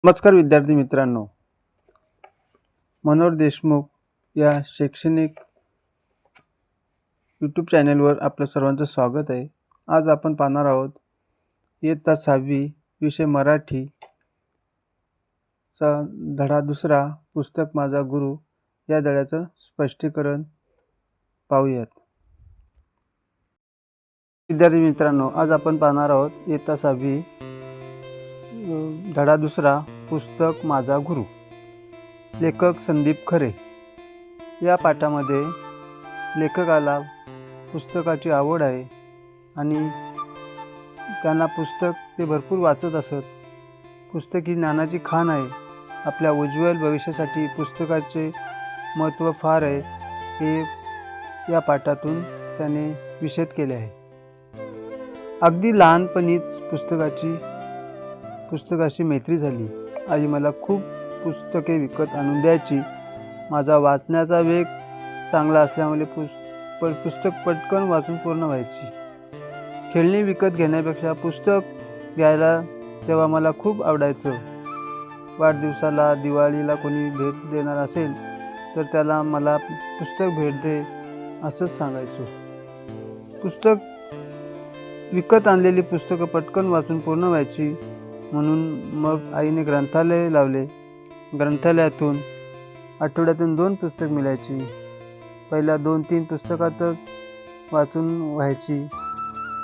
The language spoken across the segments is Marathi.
नमस्कार विद्यार्थी मित्रांनो, मनोहर देशमुख या शैक्षणिक यूट्यूब चॅनलवर आपलं सर्वांचं स्वागत आहे. आज आपण पाहणार आहोत इयत्ता 6वी विषय मराठी चा धडा दुसरा पुस्तक माझा गुरु या धड्याचं स्पष्टीकरण पाहूयात. विद्यार्थी मित्रांनो, आज आपण पाहणार आहोत इयत्ता 6वी धडा दुसरा पुस्तक माझा गुरु. लेखक संदीप खरे. या पाठामध्ये लेखकाला पुस्तकाची आवड आहे आणि त्यांना पुस्तक ते भरपूर वाचत असत. पुस्तक ही ज्ञानाची खाण आहे. आपल्या उज्ज्वल भविष्यासाठी पुस्तकाचे महत्त्व फार आहे हे या पाठातून त्याने विशद केले आहे. अगदी लहानपणीच पुस्तकाची मैत्री झाली. आई मला खूप पुस्तके विकत आणून द्यायची. माझा वाचण्याचा वेग चांगला असल्यामुळे पुस्तक पटकन वाचून पूर्ण व्हायची. खेळणी विकत घेण्यापेक्षा पुस्तक घ्यायला तेव्हा मला खूप आवडायचं. वाढदिवसाला, दिवाळीला कोणी भेट देणार असेल तर त्याला मला पुस्तक भेट दे असंच सांगायचो. पुस्तक विकत आणलेली पुस्तकं पटकन वाचून पूर्ण व्हायची म्हणून मग आईने ग्रंथालय लावले. ग्रंथालयातून आठवड्यातून 2 पुस्तक मिळायची. पहिल्या 2-3 पुस्तकातच वाचून व्हायची.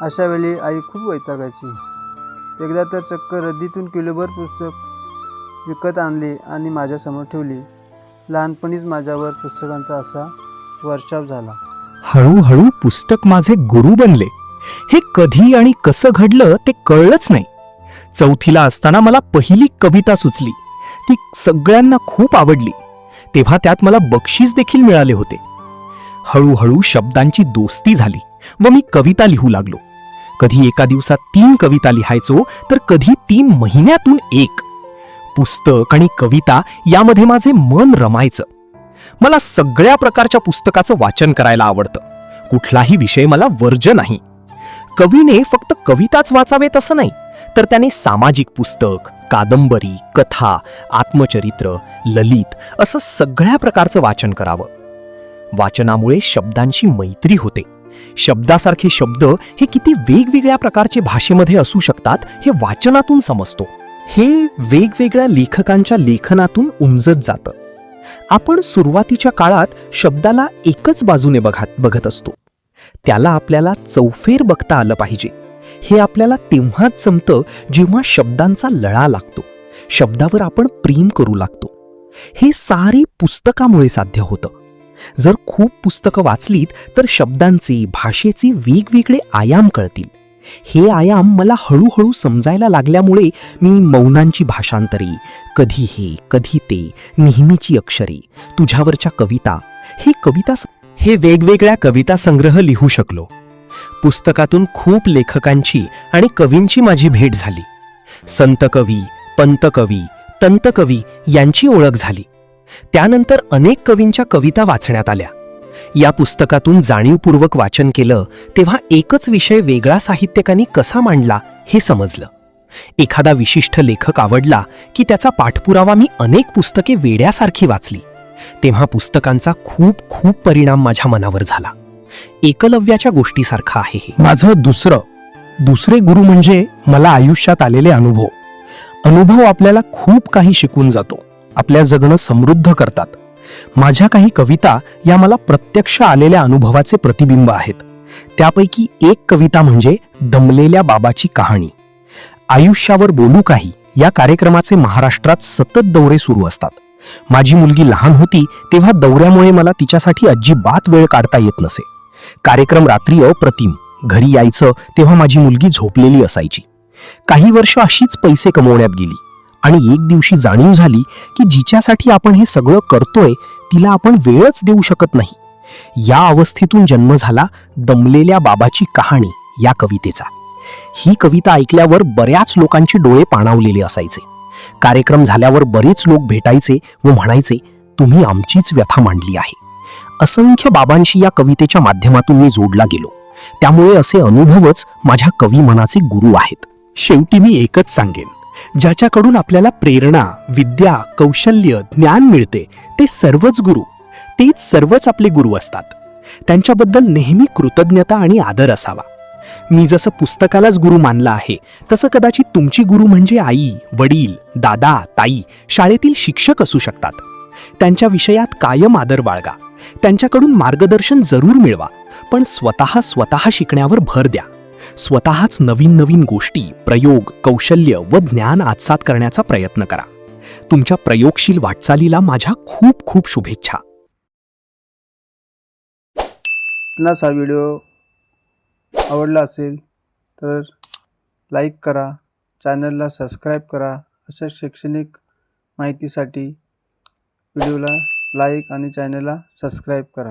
अशा वेळी आई खूप वैतागायची. एकदा तर चक्क रद्दीतून किलोभर पुस्तक विकत आणली आणि माझ्यासमोर ठेवली. लहानपणीच माझ्यावर पुस्तकांचा असा वर्षाव झाला. हळूहळू पुस्तक माझे गुरु बनले. हे कधी आणि कसं घडलं ते कळलंच नाही. 4थीला असताना मला पहिली कविता सुचली. ती सगळ्यांना खूप आवडली. तेव्हा त्यात मला बक्षीस देखील मिळाले होते. हळूहळू शब्दांची दोस्ती झाली व मी कविता लिहू लागलो. कधी एका दिवसात 3 कविता लिहायचो तर कधी 3 महिन्यातून 1. पुस्तक आणि कविता यामध्ये माझे मन रमायचं. मला सगळ्या प्रकारच्या पुस्तकाचं वाचन करायला आवडतं. कुठलाही विषय मला वर्ज्य नाही. कवीने फक्त कविताच वाचावेत असं नाही, तर त्याने सामाजिक पुस्तक, कादंबरी, कथा, आत्मचरित्र, ललित असं सगळ्या प्रकारचं वाचन करावं. वाचनामुळे शब्दांची मैत्री होते. शब्दासारखे शब्द हे किती वेगवेगळ्या प्रकारचे भाषेमध्ये असू शकतात हे वाचनातून समजतो. हे वेगवेगळ्या लेखकांच्या लेखनातून उमजत जातं. आपण सुरुवातीच्या काळात शब्दाला एकच बाजूने बघत असतो. त्याला आपल्याला चौफेर बघता आलं पाहिजे. हे आपल्याला तेव्हाच जमतं जेव्हा शब्दांचा लळा लागतो, शब्दावर आपण प्रेम करू लागतो. हे सारी पुस्तकामुळे साध्य होतं. जर खूप पुस्तकं वाचलीत तर शब्दांचे, भाषेचे वेगवेगळे आयाम कळतील. हे आयाम मला हळूहळू समजायला लागल्यामुळे मी मौनांची भाषांतरे, कधी हे कधी ते, नेहमीची अक्षरे, तुझ्यावरच्या कविता, हे वेगवेगळ्या कविता संग्रह लिहू शकलो. पुस्तकातून खूप लेखकांची आणि कवींची माझी भेट झाली. संत कवी, पंत कवी, तंत कवी यांची ओळख झाली. त्यानंतर अनेक कवींच्या कविता वाचण्यात आल्या. या पुस्तकातून जाणीवपूर्वक वाचन केलं तेव्हा एकच विषय वेगळा साहित्यिकांनी कसा मांडला हे समजलं. एखादा विशिष्ट लेखक आवडला की त्याचा पाठपुरावा मी अनेक पुस्तके वेड्यासारखी वाचली. तेव्हा पुस्तकांचा खूप खूप परिणाम माझ्या मनावर झाला. एकलव्याच्या गोष्टीसारखं आहे हे. माझं दुसरे गुरु म्हणजे मला आयुष्यात आलेले अनुभव आपल्याला खूप काही शिकून जातो, आपल्या जगणं समृद्ध करतात. माझ्या काही कविता या मला प्रत्यक्ष आलेल्या अनुभवाचे प्रतिबिंब आहेत. त्यापैकी एक कविता म्हणजे दमलेल्या बाबाची कहाणी. आयुष्यावर बोलू काही या कार्यक्रमाचे महाराष्ट्रात सतत दौरे सुरू असतात. माझी मुलगी लहान होती तेव्हा दौऱ्यामुळे मला तिच्यासाठी अजिबात वेळ काढता येत नसे. कार्यक्रम रात्री अप्रतिम. घरी यायचं तेव्हा माझी मुलगी झोपलेली असायची. काही वर्ष अशीच पैसे कमवण्यात गेली आणि एक दिवशी जाणीव झाली की जिच्यासाठी आपण हे सगळं करतोय तिला आपण वेळच देऊ शकत नाही. या अवस्थेतून जन्म झाला दमलेल्या बाबाची कहाणी या कवितेचा. ही कविता ऐकल्यावर बऱ्याच लोकांचे डोळे पाणावलेले असायचे. कार्यक्रम झाल्यावर बरेच लोक भेटायचे व म्हणायचे, तुम्ही आमचीच व्यथा मांडली आहे. असंख्य बाबांशी या कवितेच्या माध्यमातून मी जोडला गेलो. त्यामुळे असे अनुभवच माझ्या कवी मनाचे गुरु आहेत. शेवटी मी एकच सांगेन, ज्याच्याकडून आपल्याला प्रेरणा, विद्या, कौशल्य, ज्ञान मिळते, ते सर्वच गुरु, तेच सर्वच आपले गुरु असतात. त्यांच्याबद्दल नेहमी कृतज्ञता आणि आदर असावा. मी जसं पुस्तकालाच गुरु मानलं आहे, तसं कदाचित तुमची गुरु म्हणजे आई, वडील, दादा, ताई, शाळेतील शिक्षक असू शकतात. त्यांच्या विषयात कायम आदर बाळगा. त्यांच्याकडून मार्गदर्शन जरूर मिळवा, पण स्वतः शिकण्यावर भर द्या. स्वतःच नवीन नवीन गोष्टी, प्रयोग, कौशल्य व ज्ञान आत्मसात करण्याचा प्रयत्न करा. तुमच्या प्रयोगशील वाटचालीला माझ्या खूप खूप शुभेच्छा. आपणास हा व्हिडिओ आवडला असेल तर लाईक करा, चॅनलला सबस्क्राईब करा. अशा शैक्षणिक माहितीसाठी व्हिडिओला लाईक आणि चॅनलला सबस्क्राईब करा.